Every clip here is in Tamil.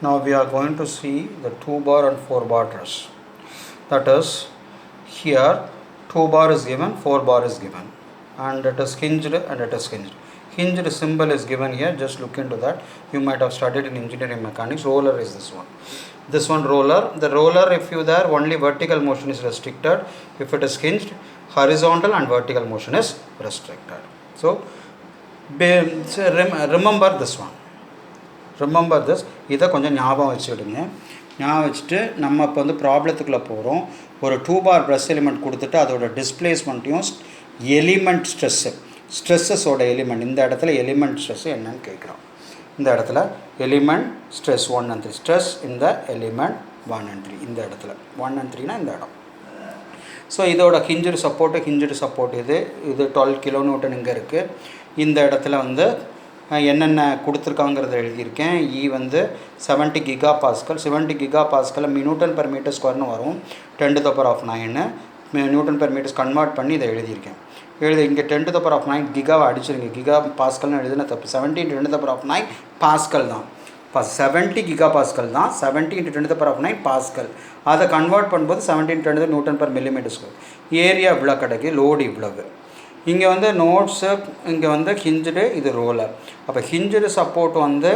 Now we are going to see the 2 bar and 4 bar truss. That is, here 2 bar is given, 4 bar is given, and it is hinged and it is hinged. Hinged symbol is given here, just look into that. You might have studied in engineering mechanics. Roller is this one. This one roller. The roller, if you there, only vertical motion is restricted. If it is hinged, horizontal and vertical motion is restricted. So remember this one. Remember this. இதை கொஞ்சம் ஞாபகம் வச்சுக்கிடுங்க. ஞாபகம் வச்சுட்டு நம்ம இப்போ வந்து ப்ராப்ளத்துக்குள்ளே போகிறோம். ஒரு 2 பார் ப்ரெஸ் எலிமெண்ட் கொடுத்துட்டு அதோட டிஸ்பிளேஸ்மெண்ட்டையும் எலிமெண்ட் ஸ்ட்ரெஸ்ஸஸோட எலிமெண்ட் இந்த இடத்துல எலிமெண்ட் ஸ்ட்ரெஸ் என்னன்னு கேட்குறோம். இந்த இடத்துல எலிமெண்ட் ஸ்ட்ரெஸ் 1 and 3 ஸ்ட்ரெஸ் இந்த எலிமெண்ட் 1 and 3 இந்த இடத்துல 1 and 3னா இந்த இடம். ஸோ இதோட ஹிஞ்சடு சப்போர்ட் இது 12 kN இங்கே இருக்குது. இந்த இடத்துல வந்து என்னென்ன கொடுத்துருக்காங்கிறத எழுதியிருக்கேன். வந்து 70 GPa 70 GPa newton per metre ஸ்கொயர்னு வரும். 10⁹ நியூட்டன் பெர் மீட்டர்ஸ் கன்வெர்ட் பண்ணி இதை எழுதியிருக்கேன். இங்கே 10⁹ கிகாவை அடிச்சிருங்க. கிகா பாஸ்கல்னு எழுதுனா தப்பு. 70 × 10⁹ பாஸ்கல் தான். 70 GPa தான். 70 × 10⁹ பாஸ்கல். அதை கன்வெர்ட் பண்ணும்போது 70 × 10 Newton per millimetre square. Area இவ்வளோ கிடைக்கு, லோடு இவ்வளவு. இங்கே வந்து நோட்ஸு, இங்கே வந்து ஹிஞ்சடு, இது ரோலர். அப்போ ஹிஞ்சடு சப்போர்ட் வந்து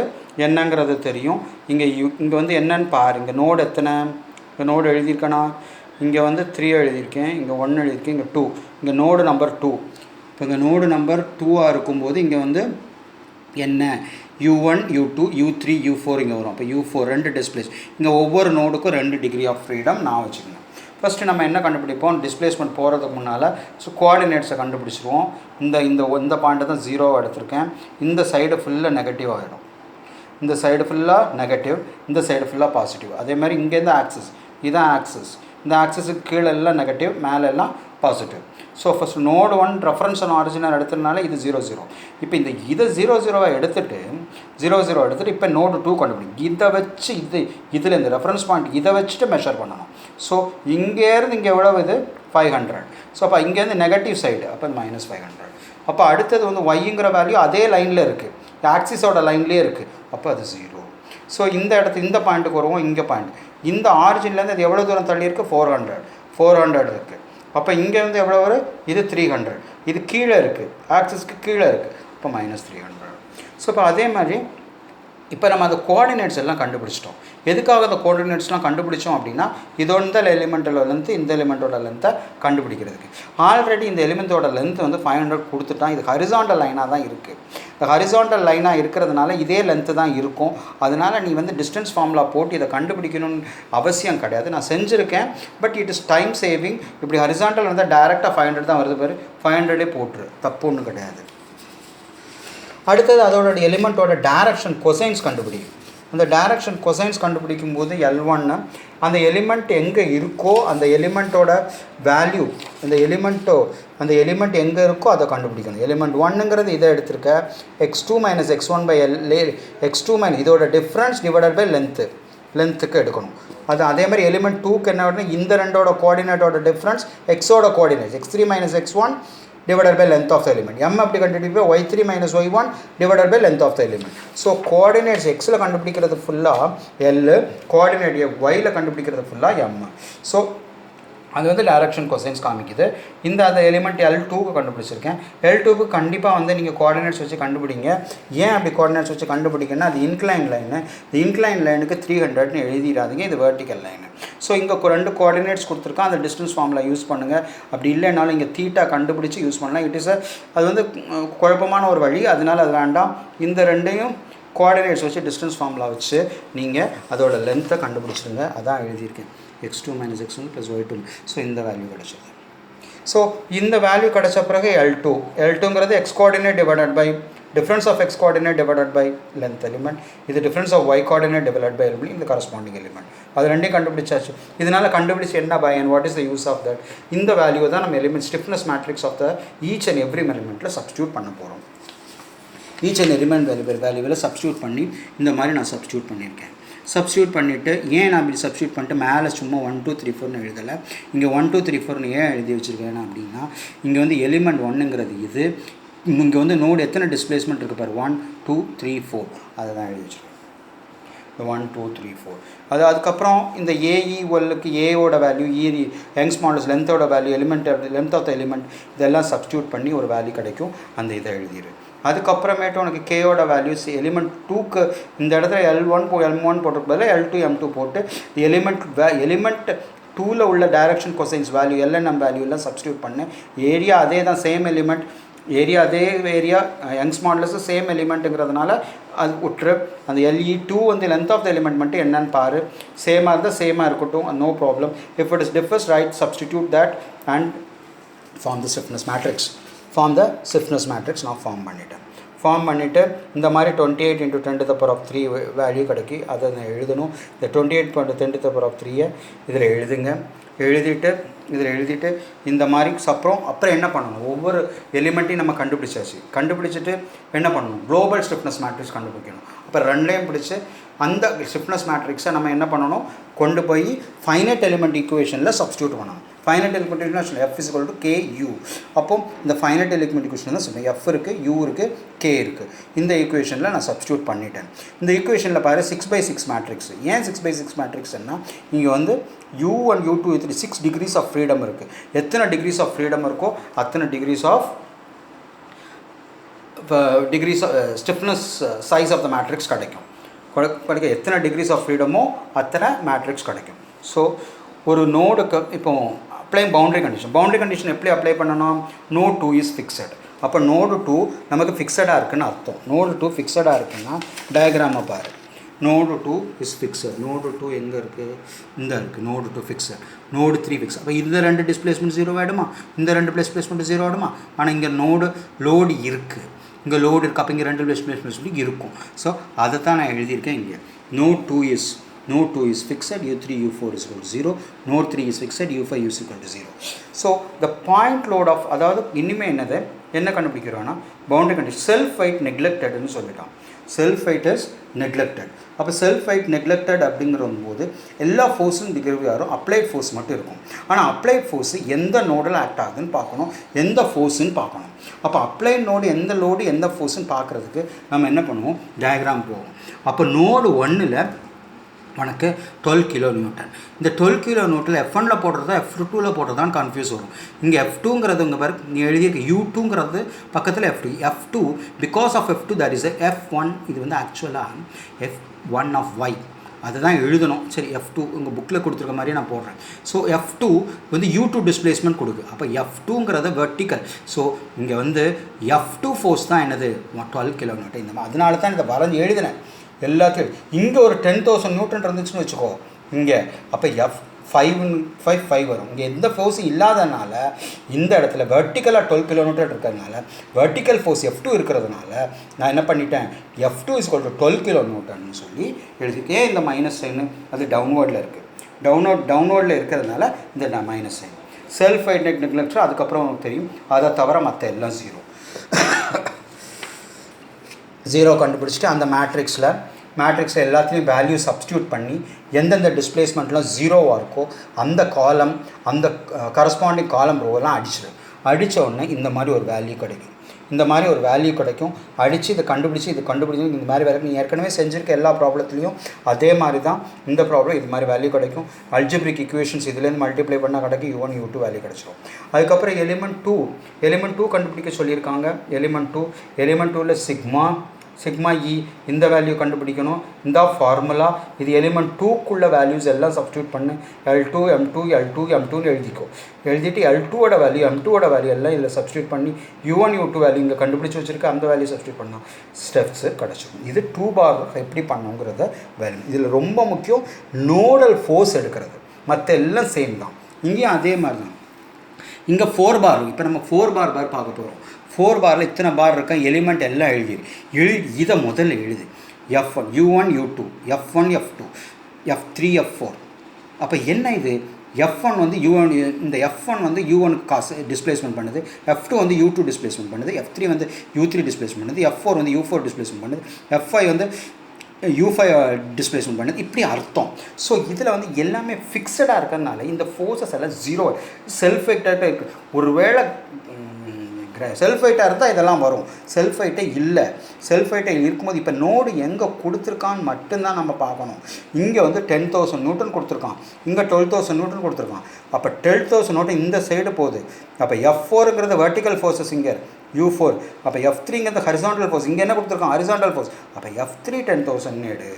என்னங்கிறது தெரியும். இங்கே வந்து என்னன்னு பாரு. இங்கே நோடு எத்தனை, இங்கே நோடு எழுதியிருக்கேனா, இங்கே வந்து 3 எழுதியிருக்கேன், இங்கே 1 எழுதியிருக்கேன், இங்கே 2. இங்கே நோடு நம்பர் 2. இப்போ இங்கே நோடு நம்பர் 2ஆக இருக்கும்போது இங்கே வந்து என்ன U1 U2 U3 U4 இங்கே வரும். அப்போ U4 2 டிஸ்பிளேஸ். இங்கே ஒவ்வொரு நோடுக்கும் 2 டிகிரி ஆஃப் ஃப்ரீடம் நான் வச்சுக்கணும். ஃபஸ்ட்டு நம்ம என்ன கண்டுபிடிப்போம், டிஸ்பிளேஸ்மெண்ட் போகிறதுக்கு முன்னால் கோஆர்டினேட்ஸை கண்டுபிடிச்சிருவோம். இந்த பாயிண்ட்டை தான் 0 எடுத்திருக்கேன். இந்த சைடு ஃபுல்லாக நெகட்டிவ் ஆகிடும். இந்த சைடு ஃபுல்லாக நெகட்டிவ், இந்த சைடு ஃபுல்லாக பாசிட்டிவ். அதே மாதிரி இங்கேருந்து ஆக்சிஸ், இதுதான் ஆக்சிஸ். இந்த ஆக்சிஸுக்கு கீழே எல்லாம் நெகட்டிவ், மேலே எல்லாம் positive. So first node 1 reference and original எடுத்ததுனால இது 0 0. இப்போ இதை 0 0 எடுத்துகிட்டு இப்போ நோடு 2 கண்டுபிடிக்கும். இதை வச்சு இதில் இந்த ரெஃபரன்ஸ் பாயிண்ட் இதை வச்சுட்டு மெஷர் பண்ணணும். ஸோ இங்கேருந்து இங்கே எவ்வளவு, இது 500. ஸோ அப்போ இங்கேருந்து நெகட்டிவ் சைடு, அப்போ -500. அப்போ அடுத்தது வந்து ஒய்ங்கிற வேல்யூ அதே லைனில் இருக்குது, ஆக்சிஸோட லைன்லேயே இருக்குது. அப்போ அது 0. ஸோ இந்த பாயிண்ட்டுக்கு வருவோம். இங்கே பாயிண்ட் இந்த ஆரிஜின்லேருந்து அது எவ்வளோ தூரம் தள்ளி இருக்குது, 400 இருக்குது. அப்போ இங்கே வந்து எவ்வளோ வரும், இது 300. இது கீழே இருக்குது, ஆக்சிஸ்க்கு கீழே இருக்குது. அப்போ -300. ஸோ இப்போ அதே மாதிரி இப்போ நம்ம அந்த கோஆர்டினேட்ஸ் எல்லாம் கண்டுபிடிச்சிட்டோம். எதுக்காக அந்த கோஆர்டினேட்ஸ்லாம் கண்டுபிடிச்சோம் அப்படின்னா, இந்த எலிமெண்ட்டோட லென்த்து இந்த எலிமெண்ட்டோட லென்த்தை கண்டுபிடிக்கிறதுக்கு. ஆல்ரெடி இந்த எலிமெண்ட்டோட லென்த் வந்து 500 கொடுத்துட்டான். இது ஹரிசாண்டல் லைனாக தான் இருக்குது. இந்த ஹரிசாண்டல் லைனாக இருக்கிறதுனால இதே லென்த்து தான் இருக்கும். அதனால் நீ வந்து டிஸ்டன்ஸ் ஃபார்முலா போட்டு இதை கண்டுபிடிக்கணும்னு அவசியம் கிடையாது. நான் செஞ்சுருக்கேன், but it is time saving. இப்படி ஹரிசாண்டல் வந்தால் டேரெக்டாக 500 தான் வருது பாரு, 500 போட்டுரு, தப்பு ஒன்றும் கிடையாது. அடுத்தது அதோட எலிமெண்ட்டோட டைரக்ஷன் கொசைன்ஸ் கண்டுபிடிக்கும். அந்த டைரக்ஷன் கொசைன்ஸ் கண்டுபிடிக்கும் போது L1 அந்த எலிமெண்ட் எங்கே இருக்கோ அந்த எலிமெண்ட்டோட வேல்யூ, அந்த எலிமெண்ட் எங்கே இருக்கோ அதை கண்டுபிடிக்கணும். எலிமெண்ட் 1ங்கிறது இதை எடுத்திருக்க, x2 - x1/L, x2 இதோட டிஃப்ரென்ஸ் டிவைடட் பை லென்த்துக்கு எடுக்கணும். அதே மாதிரி எலிமெண்ட் 2க்கு என்ன வரணும், இந்த ரெண்டோட கோஆர்டினேட்டோட டிஃப்ரென்ஸ் எக்ஸோட coordinate x3 - x1 divided by length of the element. M அப்படி கண்டுபிடிப்போம், y3 - y1 divided by length of the element. So coordinates எக்ஸில் கண்டுபிடிக்கிறது ஃபுல்லாக L, கோஆர்டினேட் ஒயில் கண்டுபிடிக்கிறது ஃபுல்லாக M. ஸோ அது வந்து டைரக்ஷன் கொசைன்ஸ் காமிக்குது. அந்த எலிமெண்ட் L2க்கு கண்டுபிடிச்சிருக்கேன். L2க்கு கண்டிப்பாக வந்து நீங்கள் கோஆர்டினேட்ஸ் வச்சு கண்டுபிடிங்க. ஏன் அப்படி கோஆர்டினேட்ஸ் வச்சு கண்டுபிடிங்கன்னா, அது இன்க்ளைன் லைனு. இந்த இன்க்ளைன் லைனுக்கு 300ன்னு எழுதிடாதீங்க, இது வெர்டிக்கல் லைனு. ஸோ இங்கே 2 கோஆர்டினேட்ஸ் கொடுத்துருக்கான், அந்த டிஸ்டன்ஸ் ஃபார்முலா யூஸ் பண்ணுங்கள். அப்படி இல்லைனாலும் இங்கே தீட்டா கண்டுபிடிச்சி யூஸ் பண்ணலாம். அது வந்து குழப்பமான ஒரு வழி, அதனால் அது வேண்டாம். இந்த ரெண்டையும் கோஆர்டினேட்ஸ் வச்சு டிஸ்டன்ஸ் ஃபார்முலா வச்சு நீங்கள் அதோட லென்த்தை கண்டுபிடிச்சிருங்க. அதான் எழுதியிருக்கேன், x2 - x1 + y2. ஸோ இந்த வேல்யூ கிடச்சது. ஸோ இந்த வேல்யூ கிடச்ச பிறகு L2ங்கிறது x coordinate divided by difference of x coordinate divided by length element. இது difference of y coordinate divided by element, இந்த கரஸ்பாண்டிங் எலிமெண்ட். அது ரெண்டையும் கண்டுபிடிச்சாச்சு. இதனால் கண்டுபிடிச்சி என்ன பயன், what is the use of that? இந்த வேல்யூ தான் நம்ம element stiffness matrix of the each and every எலிமெண்ட்டில் சப்ஸ்டியூட் பண்ண போகிறோம். ஈச் அண்ட் எலிமெண்ட் வேல்யூவில் சப்ஸ்டியூட் பண்ணி இந்த மாதிரி நான் சப்ஸ்டியூட் பண்ணியிருக்கேன். சப்ஸ்டியூட் பண்ணிவிட்டு ஏன் நான் இப்படி சப்ஸ்டியூட் பண்ணிட்டு மேலே சும்மா 1 2 3 4ன்னு எழுதலை, இங்கே 1 2 3 4ன்னு ஏன் எழுதி வச்சுருக்கேன் அப்படின்னா, இங்கே வந்து எலிமெண்ட் 1ங்கிறது இது, இங்கே வந்து நோடு எத்தனை டிஸ்பிளேஸ்மெண்ட் இருக்குது பாரு, 1 2 3 4, அதை தான் எழுதி வச்சுருக்கேன். இந்த 1 2 3 4 அதுக்கப்புறம் இந்த ஏஇஒல்லுக்கு ஏயோட வேல்யூ யங்ஸ் மாடல்ஸ் லென்த்தோட value length of the element இதெல்லாம் சப்ஸ்டியூட் பண்ணி ஒரு வேல்யூ கிடைக்கும். அந்த இதை எழுதிடு. அதுக்கப்புறமேட்டு உனக்கு கேயோட வேல்யூஸ் எலிமெண்ட் 2க்கு இந்த இடத்துல L1 M1 போட்டிருக்கு பதில் L2 M2 போட்டு எலிமெண்ட் 2ல் உள்ள டைரக்ஷன் கொசைன்ஸ் வேல்யூ எல்என்எம் வேல்யூ எல்லாம் சப்ஸ்டியூட் பண்ணு. ஏரியா அதே தான், சேம் எலிமெண்ட் ஏரியா அதே ஏரியா யங்ஸ் மாடலஸும் சேம் எலிமெண்ட்டுங்கிறதுனால அது விட்டுரு. அந்த LE2 வந்து லென்த் ஆஃப் த எலிமெண்ட் மட்டும் என்னன்னு பாரு. சேமாக இருந்தால் சேமாக இருக்கட்டும், no problem. If it is differs right substitute that and form the stiffness matrix. நான் ஃபார்ம் பண்ணிட்டேன். ஃபார்ம் பண்ணிவிட்டு இந்த மாதிரி 28 × 10⁻³ வேல்யூ கிடைக்கி அதை நான் எழுதணும். இந்த 28 × 10⁻³ இதில் எழுதிட்டு இந்த மாதிரி அப்புறம் என்ன பண்ணணும், ஒவ்வொரு எலிமெண்ட்டையும் நம்ம கண்டுபிடிச்சிட்டு என்ன பண்ணணும், குளோபல் ஸ்டிஃப்னஸ் மேட்ரிக்ஸ் கண்டுபிடிக்கணும். அப்போ ரெண்டையும் பிடிச்சி அந்த ஸ்டிஃப்னஸ் மேட்ரிக்ஸை நம்ம என்ன பண்ணணும், கொண்டு போய் ஃபைனைட் எலிமெண்ட் ஈக்குவேஷனில் சப்ஸ்டியூட் பண்ணணும். Finite element equation F = KU. அப்போ இந்த ஃபைனைட் எலிமெண்ட் ஈக்குவேஷன் தான் சொல்லுங்கள், F இருக்குது, U இருக்குது, K இருக்குது. இந்த ஈக்குவேஷனில் நான் சப்ஸ்டியூட் பண்ணிட்டேன். இந்த ஈக்குவேஷனில் பாரு 6/6 மேட்ரிக்ஸ். ஏன் 6/6 மேட்ரிக்ஸ்னா இங்கே வந்து U1 U2 U3 6 decrease of freedom இருக்குது. எத்தனை டிகிரிஸ் ஆஃப் ஃப்ரீடம் இருக்கோ அத்தனை degrees of stiffness size of the matrix கிடைக்கும். எத்தனை டிகிரிஸ் ஆஃப் ஃப்ரீடமோ அத்தனை மேட்ரிக்ஸ் கிடைக்கும். ஸோ ஒரு நோடுக்கு இப்போ அப்ளை பவுண்டரி கண்டிஷன் எப்படி அப்ளை பண்ணணும், நோட் 2 இஸ் ஃபிக்ஸட். அப்போ நோடு 2 நமக்கு ஃபிக்ஸடாக இருக்குதுன்னு அர்த்தம். நோடு 2 ஃபிக்ஸடாக இருக்குன்னா டயக்ராமை பாரு. Node 2 is fixed. நோடு 2 எங்கே இருக்குது, இந்த இருக்குது. Node 2 fixed. Node 3 fix. அப்போ இந்த 2 டிஸ்பிளேஸ்மெண்ட் 0 ஆகிடுமா, இந்த 2 டிஸ்பிளேஸ்மெண்ட் 0 ஆகிடுமா. ஆனால் இங்கே லோடு இருக்குது, இங்கே லோடு இருக்குது. அப்போ இங்கே 2 டிஸ்பிளேஸ்மெண்ட் இருக்கும். ஸோ அதை தான் நான் எழுதியிருக்கேன் இங்கே. Note 2 is fixed, U3 U4 is equal to 0, node 3 is fixed, U5 U6 is equal to 0. So the point load of அதாவது இனிமேல் என்ன கண்டுபிடிக்கிறோன்னா பவுண்டரி கண்டிஷன் செல்ஃப் வெயிட் நெக்லெக்டட்னு சொல்லிட்டான். Self wait is neglected. அப்போ செல்ஃப் வெயிட் நெக்லெக்டட் அப்படிங்கிற போது எல்லா ஃபோர்ஸும் டிகிரிவாரும் அப்ளைட் ஃபோர்ஸ் மட்டும் இருக்கும். ஆனால் அப்ளைட் ஃபோர்ஸு எந்த நோடில் ஆக்ட் ஆகுதுன்னு பார்க்கணும், எந்த ஃபோர்ஸுன்னு பார்க்கணும். அப்போ அப்ளைட் நோடு எந்த லோடு எந்த ஃபோர்ஸுன்னு பார்க்குறதுக்கு நம்ம என்ன பண்ணுவோம், டயக்ராம் போவோம். அப்போ நோடு 1ல் உனக்கு 12 kN. இந்த 12 kN F1ல் போடுறதா F2ல் போடுறதான்னு கன்ஃபியூஸ் வரும். இங்கே F2ங்கிறது இங்கே பாரு, நீ எழுதியிருக்க U2ங்கிறது பக்கத்தில் F2 because of F2 that is F1. இது வந்து ஆக்சுவலாக F1 ஆஃப் Y அதுதான் எழுதணும். சரி, F2 உங்கள் புக்கில் கொடுத்துருக்க மாதிரியே நான் போடுறேன். ஸோ F2 வந்து U2 டிஸ்பிளேஸ்மெண்ட் கொடுக்கு. அப்போ F2ங்கிறத வெர்டிக்கல். ஸோ இங்கே வந்து F2 ஃபோர்ஸ் தான் என்னது 12 kN. இந்த மாதிரி அதனால தான் இதை வரைஞ்சி எழுதினேன் எல்லாத்தையும். இங்கே ஒரு 10,000 நியூட்டன் இருந்துச்சுன்னு வச்சுக்கோ இங்கே, அப்போ F5 வரும். இங்கே எந்த ஃபோர்ஸும் இல்லாதனால இந்த இடத்துல வெர்டிக்கலாக 12 kN இருக்கிறதுனால வெர்டிக்கல் ஃபோர்ஸ் F2 இருக்கிறதுனால நான் என்ன பண்ணிட்டேன், F2 is equal to 12 kN சொல்லி எழுதிக்கேன். இந்த மைனஸ் சைனு அது டவுன்வேர்டில் இருக்குது. டவுன்வேர்டில் இருக்கிறதுனால இந்த மைனஸ் சைன். செல்ஃப் வெயிட் நெக்லெக்டர் அதுக்கப்புறம் உங்களுக்கு தெரியும். அதை தவிர மற்ற எல்லாம் 0 கண்டுபிடிச்சிட்டு அந்த மேட்ரிக்ஸில் எல்லாத்துலேயும் வேல்யூ சப்ஸ்டியூட் பண்ணி எந்தெந்த டிஸ்பிளேஸ்மெண்ட்லாம் 0வாக இருக்கோ அந்த காலம் அந்த கரஸ்பாண்டிங் காலம் ரோவெல்லாம் அடித்த உடனே இந்த மாதிரி ஒரு வேல்யூ கிடைக்கும். அடித்து இதை கண்டுபிடிச்சி இந்த மாதிரி வேலை நீ ஏற்கனவே செஞ்சுருக்க எல்லா ப்ராப்ளத்துலேயும் அதே மாதிரி தான் இந்த ப்ராப்ளம். இது மாதிரி வேல்யூ கிடைக்கும். அல்ஜிப்ரிக் ஈக்குவேஷன்ஸ் இதுலேருந்து மல்டிப்ளை பண்ணால் கிடைக்கும். U1 U2 வேல்யூ கிடச்சிடும். அதுக்கப்புறம் எலிமெண்ட் 2 கண்டுபிடிக்க சொல்லியிருக்காங்க. எலிமெண்ட் 2ல் சிக்மா இ இந்த வேல்யூ கண்டுபிடிக்கணும். இந்த ஃபார்முலா இது எலிமெண்ட் 2க்குள்ள வேல்யூஸ் எல்லாம் சப்ஸ்டியூட் பண்ணு. L2 M2 எழுதிட்டு L2ஓட வேல்யூ M2ஓட வேல்யூ எல்லாம் இதில் சப்ஸ்டியூட் பண்ணி U1 U2 வேல்யூ இங்கே கண்டுபிடிச்சி வச்சுருக்க அந்த வேல்யூ சப்ஸ்டியூட் பண்ணால் ஸ்டெப்ஸு கிடச்சிடும். இது 2 பார் எப்படி பண்ணுங்கிறத வேல்யூ. இதில் ரொம்ப முக்கியம் நோடல் ஃபோர்ஸ் எடுக்கிறது. மற்ற எல்லாம் சேம் தான். இங்கேயும் அதே மாதிரி தான். இங்கே 4 பார். இப்போ நம்ம 4 பார் பார்க்க போகிறோம். 4 பாரில் இத்தனை பார் இருக்க எலிமெண்ட் எல்லாம் எழுதி இதை முதல்ல எழுது. F1 U1 U2 F1 F2 F3 F4. அப்போ என்ன இது, F1 வந்து U1 இந்த F1 வந்து U1 டிஸ்பிளேஸ்மெண்ட் பண்ணுது, F2 வந்து U2 டிஸ்பிளேஸ்மெண்ட் பண்ணுது, F3 வந்து U3 டிஸ்பிளேஸ்மெண்ட் பண்ணுது, F4 வந்து U4 டிஸ்பிளேஸ்மெண்ட் பண்ணுது, F5 வந்து U5 டிஸ்பிளேஸ்மெண்ட் பண்ணுது. இப்படி அர்த்தம். ஸோ இதில் வந்து எல்லாமே ஃபிக்ஸடாக இருக்கிறதுனால இந்த ஃபோர்ஸஸ் எல்லாம் 0 செல்ஃப் வெக்டர்கிட்ட இருக்குது. ஒருவேளை செல்ஃப் வெயிட்டாக இருந்தால் இதெல்லாம் வரும். செல்ஃப் வெயிட்டே இல்லை. செல்ஃப் வெயிட்டே இருக்கும்போது இப்போ நோடு எங்கே கொடுத்துருக்கான்னு மட்டும்தான் நம்ம பார்க்கணும். இங்கே வந்து 10,000 நியூட்டன் கொடுத்துருக்கான், இங்கே 12,000 நியூட்டன் கொடுத்துருக்கான். அப்போ 12,000 நியூட்டன் இந்த சைடு போகுது. அப்போ F4ங்கிறது வெர்டிக்கல் ஃபோர்ஸஸ், இங்கே U4. அப்போ F3ங்கிறது ஹரிசாண்டல் ஃபோர்ஸ், இங்கே என்ன கொடுத்துருக்கான் ஹரிசாண்டல் ஃபோர்ஸ். அப்போ F3 10,000 எடு.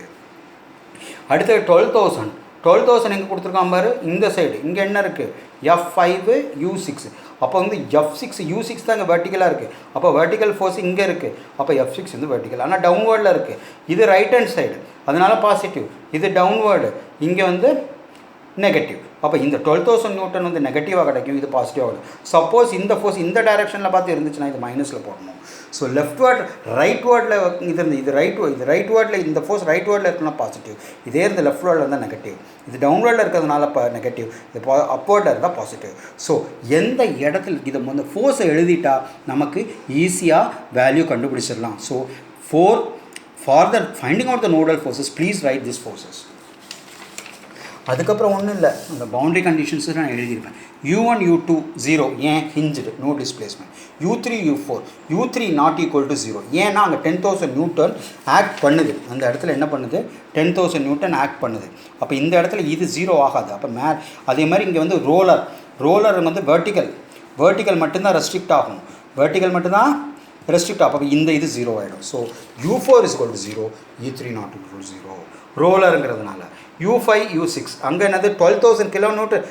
அடுத்தது 12,000 எங்கே கொடுத்துருக்கான் பாரு, இந்த சைடு. இங்கே என்ன இருக்குது F5 U6. அப்போ வந்து F6 U6 தான் இங்கே வெர்டிக்கலாக இருக்குது. அப்போ வெர்டிக்கல் ஃபோர்ஸ் இங்கே இருக்குது. அப்போ F6 வந்து வெர்டிக்கல், ஆனால் டவுன்வேர்டில் இருக்குது. இது ரைட் ஹேண்ட் சைடு, அதனால பாசிட்டிவ். இது டவுன்வேர்டு, இங்கே வந்து நெகட்டிவ். அப்போ இந்த 12,000 நியூட்டன் வந்து நெகட்டிவாக கிடைக்கும், இது பாசிட்டிவாக வரும். சப்போஸ் இந்த ஃபோர்ஸ் இந்த டைரெக்ஷனில் பார்த்து இருந்துச்சுன்னா இது மைனஸில் போடணும். ஸோ லெஃப்ட் வேர்ட் ரைட் வேர்டில் இது இருந்து இது ரைட் வேர்டில் இந்த ஃபோர்ஸ் ரைட் வேர்டில் இருக்குன்னா பாசிட்டிவ், இதே இந்த லெஃப்ட் வேர்டில் இருந்தால் நெகட்டிவ். இது டவுன்வேர்டில் இருக்கிறதுனால நெகட்டிவ், இது அப்வேர்டில் இருந்தால் பாசிட்டிவ். ஸோ எந்த இடத்துல இதை வந்து ஃபோர்ஸை எழுதிட்டா நமக்கு ஈஸியாக வேல்யூ கண்டுபிடிச்சிடலாம். So for the finding out the nodal forces please write this forces. அதுக்கப்புறம் ஒன்றும் இல்லை, அந்த பவுண்டரி கண்டிஷன்ஸ் நான் எழுதியிருப்பேன். U1 U2 0, ஏன் hinged, no displacement. U3 U4 U3 not equal to 0, ஏன்னா அங்கே 10,000 நியூட்டன் ஆக்ட் பண்ணுது. அந்த இடத்துல என்ன பண்ணுது, 10,000 நியூட்டன் ஆக்ட் பண்ணுது. அப்போ இந்த இடத்துல இது 0 ஆகாது. அப்போ அதே மாதிரி இங்கே வந்து ரோலர் வந்து வெர்டிக்கல் மட்டும்தான் ரெஸ்ட்ரிக்ட் ஆகும், வெர்டிக்கல் மட்டும்தான் ரெஸ்ட்ரிக்ட் ஆகும். அப்போ இந்த இது 0 ஆகிடும். So U4 is equal to 0, U3 not equal to 0 ரோலருங்கிறதுனால. U5 U6 அங்கே என்னது 12,000 கிலோமீட்டர்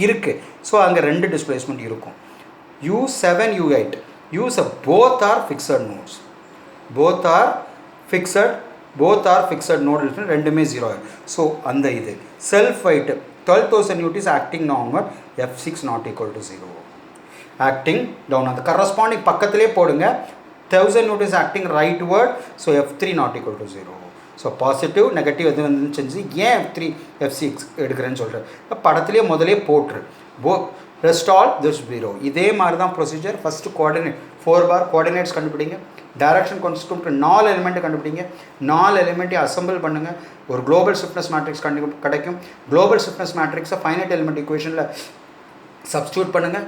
இருக்குது. ஸோ அங்கே 2 டிஸ்பிளேஸ்மெண்ட் இருக்கும். U7 U8 both are fixed nodes, both are fixed node, ரெண்டுமே 0 ஆகிடும். ஸோ அந்த இது self wait 12,000 Newton is acting downward, F6 not equal to 0, acting down. அந்த கரஸ்பாண்டிங் பக்கத்திலே போடுங்க. 1000 Newton is acting rightward, so F3 not equal to 0. So positive negative எது வந்து செஞ்சு ஏன் F3 F6 எடுக்கிறேன்னு சொல்கிறேன். படத்துலேயே முதலே போட்டுரு. Rest all this 0. இதே மாதிரி தான் ப்ரொசீஜர். ஃபஸ்ட்டு கோஆர்டினேட் 4 பார் கோஆர்டினேட்ஸ் கண்டுபிடிங்க. டைரக்ஷன் கான்ஸ்டன்ட் 4 எலிமெண்ட்டு கண்டுபிடிங்க. 4 எலிமெண்ட்டையும் அசம்பிள் பண்ணுங்கள். ஒரு குளோபல் ஸ்விஃப்ட்னஸ் மேட்ரிக்ஸ் கிடைக்கும். குளோபல் ஸ்விஃப்ட்னஸ் மேட்ரிக்ஸை ஃபைனைட் எலிமெண்ட் ஈக்குவேஷனில் சப்ஸ்டியூட் பண்ணுங்கள்.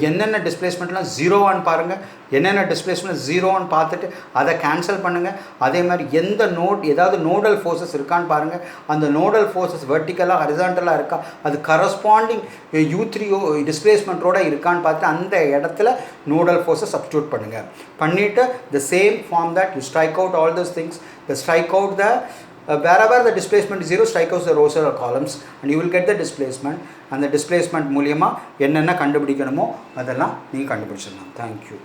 என்னென்ன டிஸ்பிளேஸ்மெண்ட்லாம் 0 பாருங்கள், என்னென்ன டிஸ்பிளேஸ்மெண்ட் 0 பார்த்துட்டு அதை கேன்சல் பண்ணுங்கள். அதே மாதிரி ஏதாவது நோடல் ஃபோர்ஸஸ் இருக்கான்னு பாருங்கள். அந்த நோடல் ஃபோர்ஸஸ் வெர்டிக்கலாக ஹரிசாண்டலாக இருக்கா, அது கரஸ்பாண்டிங் U3 டிஸ்பிளேஸ்மெண்ட்டோட இருக்கான்னு பார்த்து அந்த இடத்துல நோடல் ஃபோர்ஸை சப்ஸ்டியூட் பண்ணுங்கள். பண்ணிவிட்டு the same form that you strike out all those things. Strike out the wherever the displacement is 0, strike out the rows or columns and you will get the displacement. And the displacement மூலியமாக என்னென்ன கண்டுபிடிக்கணுமோ அதெல்லாம் நீங்கள் கண்டுபிடிச்சிடலாம். Thank you.